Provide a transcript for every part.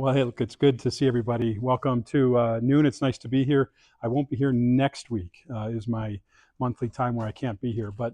Well, hey, look, it's good to see everybody. Welcome to noon. It's nice to be here. I won't be here next week, is my monthly time where I can't be here. But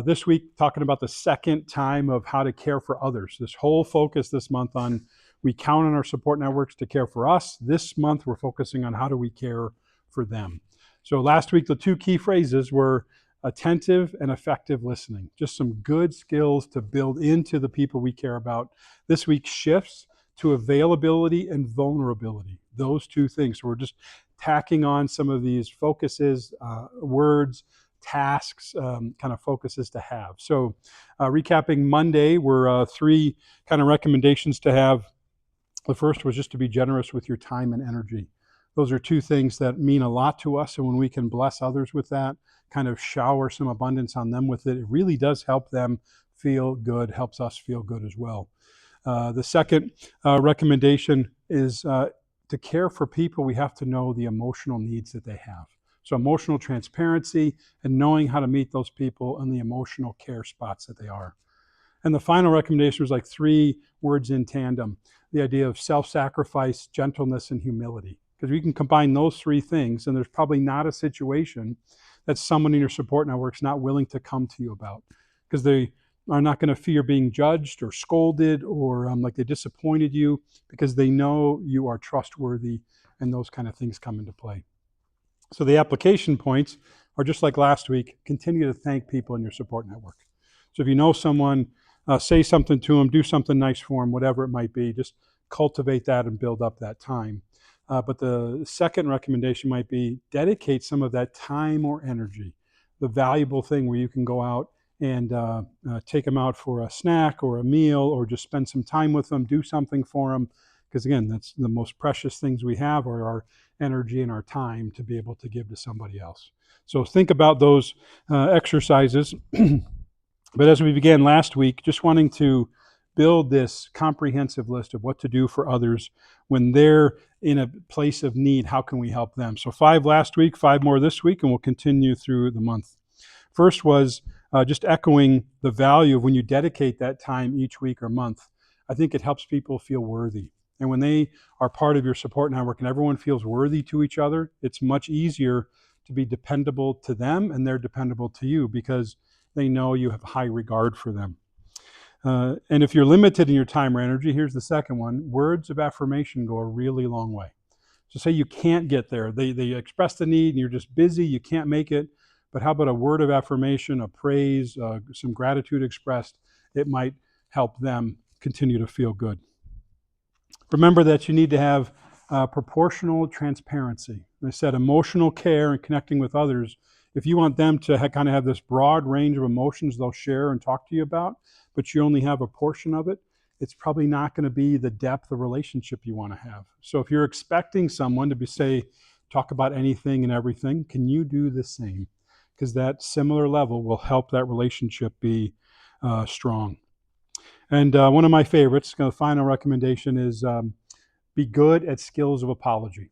this week, talking about the second time of how to care for others. This whole focus this month on we count on our support networks to care for us. This month, we're focusing on how do we care for them. So last week, the two key phrases were attentive and effective listening. Just some good skills to build into the people we care about. This week shifts to availability and vulnerability, those two things. So we're just tacking on some of these focuses, words, tasks, kind of focuses to have. So recapping Monday, were three kind of recommendations to have. The first was just to be generous with your time and energy. Those are two things that mean a lot to us. And when we can bless others with that, kind of shower some abundance on them with it, it really does help them feel good, helps us feel good as well. The second recommendation is to care for people, we have to know the emotional needs that they have. So emotional transparency and knowing how to meet those people in the emotional care spots that they are. And the final recommendation was like three words in tandem, the idea of self-sacrifice, gentleness, and humility. Because we can combine those three things, and there's probably not a situation that someone in your support network's not willing to come to you about, because they are not going to fear being judged or scolded or like they disappointed you, because they know you are trustworthy, and those kind of things come into play. So the application points are just like last week. Continue to thank people in your support network. So if you know someone, say something to them, do something nice for them, whatever it might be, just cultivate that and build up that time. But the second recommendation might be dedicate some of that time or energy, the valuable thing where you can go out and take them out for a snack or a meal, or just spend some time with them, do something for them. Because again, that's the most precious things we have, are our energy and our time to be able to give to somebody else. So think about those exercises. But as we began last week, just wanting to build this comprehensive list of what to do for others when they're in a place of need. How can we help them? So 5 last week, 5 more this week, and we'll continue through the month. First was just echoing the value of when you dedicate that time each week or month. I think it helps people feel worthy. And when they are part of your support network and everyone feels worthy to each other, it's much easier to be dependable to them, and they're dependable to you because they know you have high regard for them. And if you're limited in your time or energy, here's the second one. Words of affirmation go a really long way. So say you can't get there. They express the need and you're just busy, you can't make it. But how about a word of affirmation, a praise, some gratitude expressed? It might help them continue to feel good. Remember that you need to have proportional transparency. I said emotional care and connecting with others. If you want them to kind of have this broad range of emotions they'll share and talk to you about, but you only have a portion of it, it's probably not going to be the depth of relationship you want to have. So if you're expecting someone to talk about anything and everything, can you do the same? Because that similar level will help that relationship be strong. And one of my favorites, the final recommendation, is be good at skills of apology.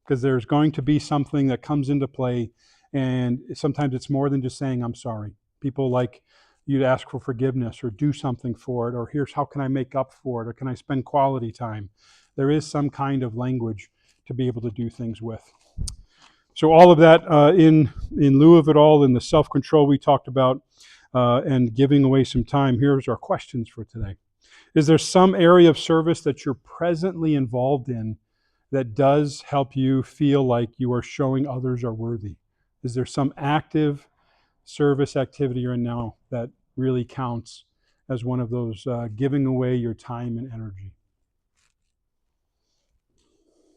Because there's going to be something that comes into play, and sometimes it's more than just saying I'm sorry. People like you to ask for forgiveness or do something for it, or here's how can I make up for it, or can I spend quality time. There is some kind of language to be able to do things with. So all of that in lieu of it all, in the self-control we talked about, and giving away some time, here's our questions for today. Is there some area of service that you're presently involved in that does help you feel like you are showing others are worthy? Is there some active service activity you're in now that really counts as one of those giving away your time and energy?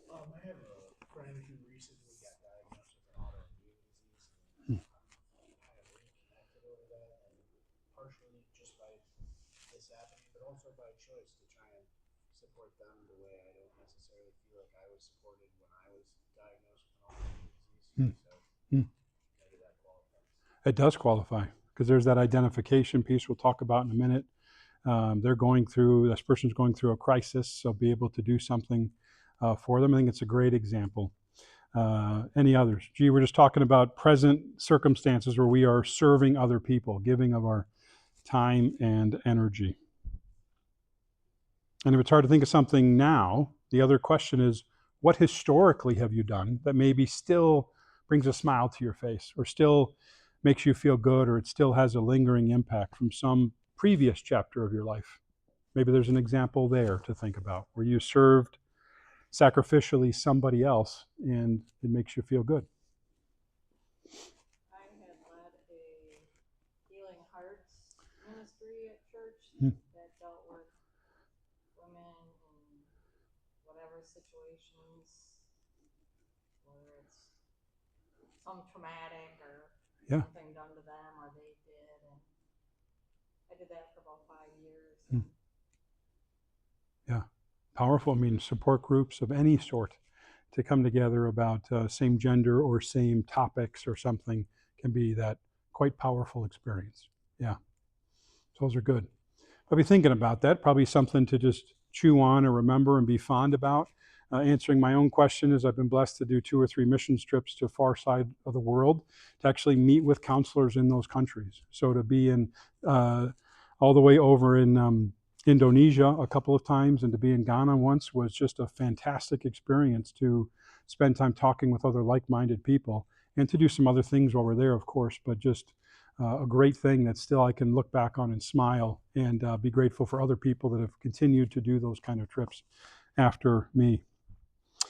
I have a friend who recently got diagnosed with an autoimmune disease, and kind of reconnected over that, and partially just by this happening, but also by choice to try and support them the way I don't necessarily feel like I was supported when I was diagnosed with an autoimmune Hmm. disease. So Hmm. maybe that qualifies. It does qualify, because there's that identification piece we'll talk about in a minute. This person's going through a crisis, so be able to do something for them. I think it's a great example. Any others? We're just talking about present circumstances where we are serving other people, giving of our time and energy. And if it's hard to think of something now, The other question is, what historically have you done that maybe still brings a smile to your face, or still makes you feel good, or it still has a lingering impact from some previous chapter of your life? Maybe there's an example there to think about where you served sacrificially somebody else and it makes you feel good. I had led a Healing Hearts ministry at church Hmm. that dealt with women in whatever situations, whether it's some traumatic or Yeah. something done to them or they did, and I did that for about 5 years. Hmm. Yeah, powerful. I mean, support groups of any sort to come together about same gender or same topics or something can be that quite powerful experience. Yeah, so those are good. I'll be thinking about that. Probably something to just chew on or remember and be fond about. Answering my own question is I've been blessed to do 2 or 3 mission trips to far side of the world to actually meet with counselors in those countries. So to be in all the way over in Indonesia a couple of times and to be in Ghana once was just a fantastic experience to spend time talking with other like-minded people and to do some other things while we're there, of course, but just a great thing that still I can look back on and smile and be grateful for other people that have continued to do those kind of trips after me.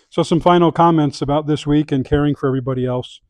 So some final comments about this week and caring for everybody else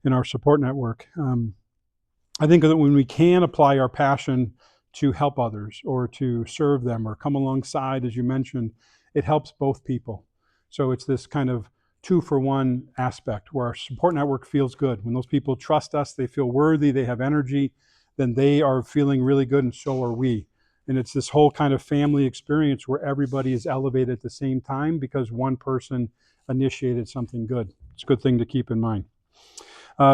in our support network. I think that when we can apply our passion to help others or to serve them or come alongside, as you mentioned, it helps both people. So it's this kind of 2-for-1 aspect where our support network feels good. When those people trust us, they feel worthy, they have energy, then they are feeling really good, and so are we. And it's this whole kind of family experience where everybody is elevated at the same time because one person initiated something good. It's a good thing to keep in mind.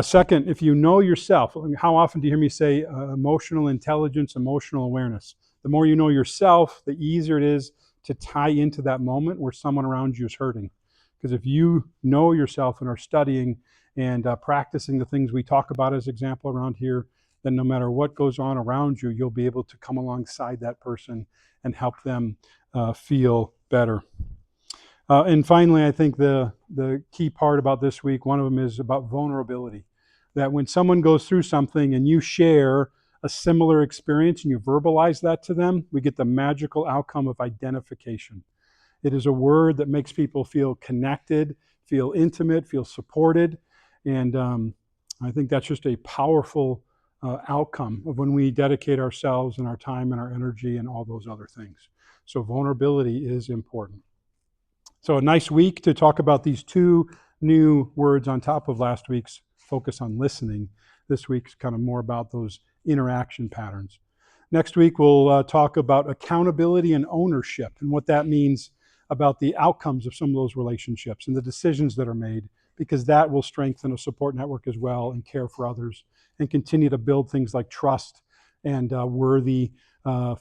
Second, if you know yourself, how often do you hear me say emotional intelligence, emotional awareness? The more you know yourself, the easier it is to tie into that moment where someone around you is hurting. Because if you know yourself and are studying and practicing the things we talk about as example around here, then no matter what goes on around you, you'll be able to come alongside that person and help them feel better. And finally, I think the key part about this week, one of them is about vulnerability. That when someone goes through something and you share a similar experience and you verbalize that to them, we get the magical outcome of identification. It is a word that makes people feel connected, feel intimate, feel supported. And I think that's just a powerful outcome of when we dedicate ourselves and our time and our energy and all those other things. So vulnerability is important. So a nice week to talk about these 2 new words on top of last week's focus on listening. This week's kind of more about those interaction patterns. Next week, we'll talk about accountability and ownership and what that means about the outcomes of some of those relationships and the decisions that are made, because that will strengthen a support network as well and care for others and continue to build things like trust and worthy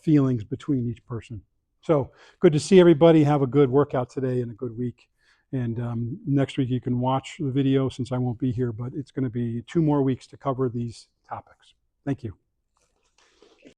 feelings between each person. So good to see everybody. Have a good workout today and a good week. And next week you can watch the video since I won't be here, but it's going to be 2 more weeks to cover these topics. Thank you.